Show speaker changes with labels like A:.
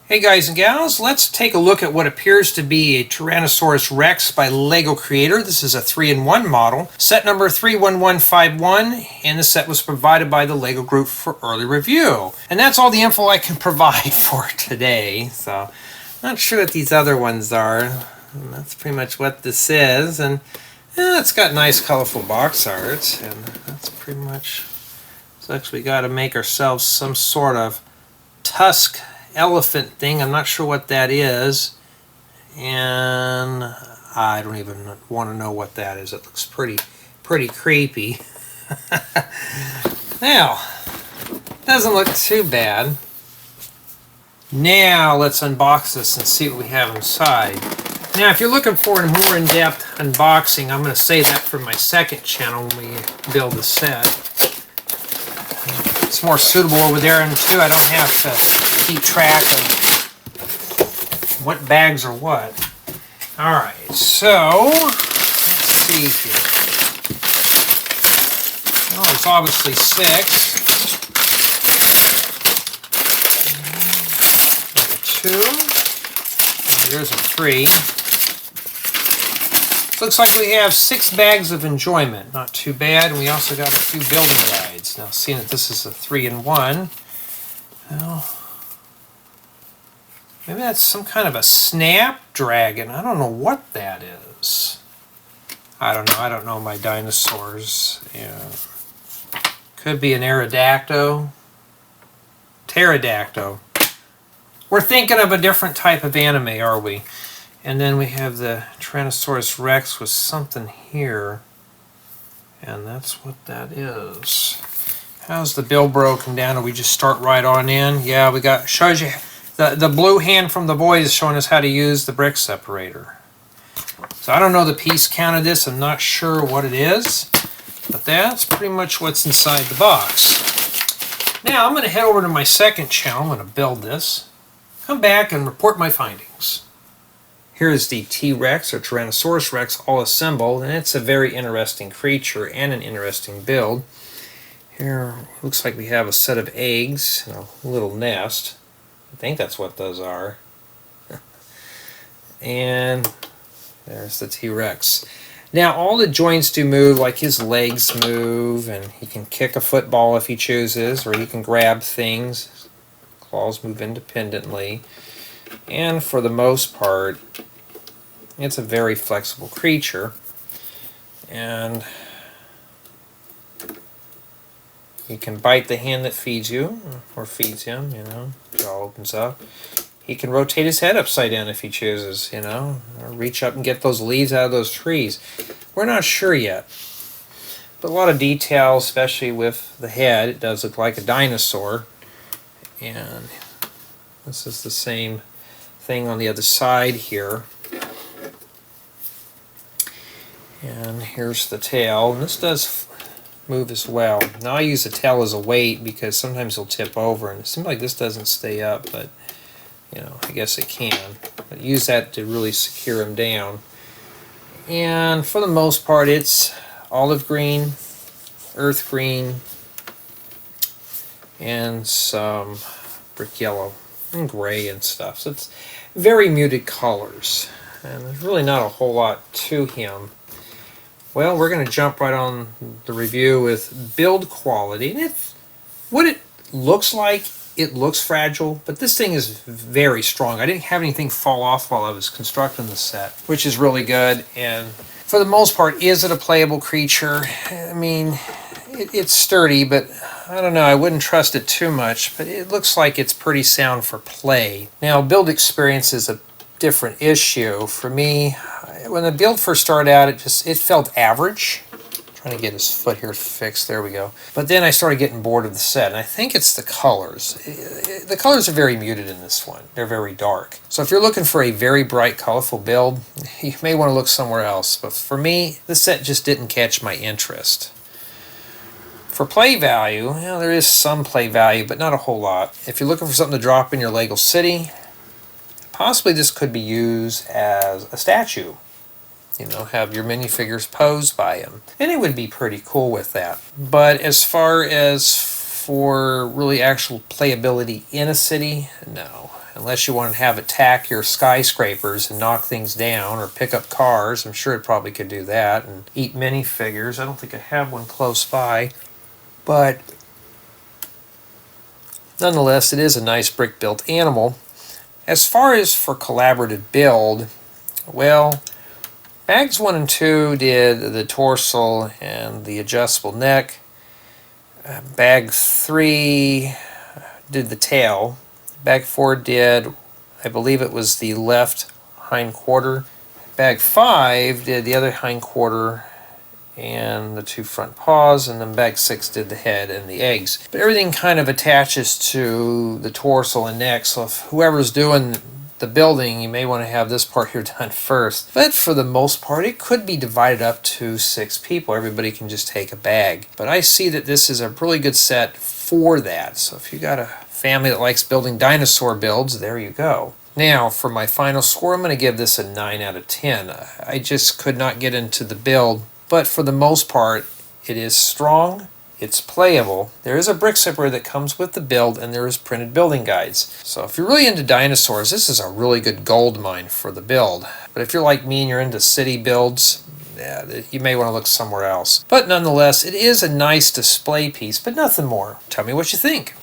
A: Hey guys and gals, let's take a look at what appears to be a Tyrannosaurus Rex by LEGO Creator. This is a 3-in-1 model, set number 31151, and the set was provided by the LEGO Group for early review. And that's all the info I can provide for today, so not sure what these other ones are. And that's pretty much what this is, and it's got nice colorful box art, and that's pretty much, so actually we got to make ourselves some sort of tusk elephant thing. I'm not sure what that is, and I don't even want to know what that is. It looks pretty creepy. Now, doesn't look too bad. Now let's unbox this and see what we have inside. Now if you're looking for a more in-depth unboxing, I'm going to save that for my second channel when we build the set. It's more suitable over there, and too I don't have to keep track of what bags are what. Alright, so let's see here. Well, there's obviously 6. There's 2. Oh, there's a 3. So looks like we have 6 bags of enjoyment. Not too bad. And we also got a few building guides. Now, seeing that this is a 3-in-1, well, maybe that's some kind of a snapdragon. I don't know what that is. I don't know. I don't know my dinosaurs. Yeah. Could be an aerodactyl. Pterodactyl. We're thinking of a different type of anime, are we? And then we have the Tyrannosaurus Rex with something here. And that's what that is. How's the bill broken down? Do we just start right on in? Yeah, we got, shows you, the blue hand from the boy is showing us how to use the Brick Separator. So I don't know the piece count of this. I'm not sure what it is. But that's pretty much what's inside the box. Now I'm going to head over to my second channel. I'm going to build this. Come back and report my findings. Here's the T-Rex or Tyrannosaurus Rex all assembled, and it's a very interesting creature and an interesting build. Here looks like we have a set of eggs and a little nest. I think that's what those are. And there's the T-Rex. Now all the joints do move, like his legs move, and he can kick a football if he chooses, or he can grab things. His claws move independently. And for the most part, it's a very flexible creature, and you can bite the hand that feeds you, or feeds him, you know, jaw opens up. He can rotate his head upside down if he chooses, you know, or reach up and get those leaves out of those trees. We're not sure yet, but a lot of detail, especially with the head. It does look like a dinosaur, and this is the same thing on the other side here. And here's the tail, and this does move as well. Now I use the tail as a weight because sometimes he'll tip over, and it seems like this doesn't stay up, but you know, I guess it can. But use that to really secure him down. And for the most part, it's olive green, earth green, and some brick yellow and gray and stuff. So it's very muted colors, and there's really not a whole lot to him. Well, we're going to jump right on the review with build quality. And what it looks like, it looks fragile, but this thing is very strong. I didn't have anything fall off while I was constructing the set, which is really good. And for the most part, is it a playable creature? I mean, it's sturdy, but I don't know, I wouldn't trust it too much, but it looks like it's pretty sound for play. Now, build experience is a different issue. For me, when the build first started out, it felt average. I'm trying to get his foot here fixed, there we go. But then I started getting bored of the set, and I think it's the colors. The colors are very muted in this one. They're very dark. So if you're looking for a very bright, colorful build, you may want to look somewhere else. But for me, the set just didn't catch my interest. For play value, well, there is some play value, but not a whole lot. If you're looking for something to drop in your Lego city, possibly this could be used as a statue. You know, have your minifigures posed by him. And it would be pretty cool with that. But as far as for really actual playability in a city, no. unless you want to have it attack your skyscrapers and knock things down or pick up cars. I'm sure it probably could do that, and eat minifigures. I don't think I have one close by, but nonetheless, it is a nice brick-built animal. As far as for collaborative build, well, bags 1 and 2 did the torso and the adjustable neck. Bag 3 did the tail. Bag 4 did, I believe it was the left hind quarter. Bag 5 did the other hind quarter and the 2 front paws, and then bag 6 did the head and the eggs. But everything kind of attaches to the torso and neck, so if whoever's doing the building, you may want to have this part here done first. But for the most part, it could be divided up to 6 people. Everybody can just take a bag. But I see that this is a really good set for that. So if you got a family that likes building dinosaur builds, there you go. Now, for my final score, I'm going to give this a 9 out of 10. I just could not get into the build, but for the most part, it is strong. It's playable. There is a brick separator that comes with the build, and there is printed building guides. So if you're really into dinosaurs, this is a really good gold mine for the build. But if you're like me and you're into city builds, yeah, you may want to look somewhere else. But nonetheless, it is a nice display piece, but nothing more. Tell me what you think.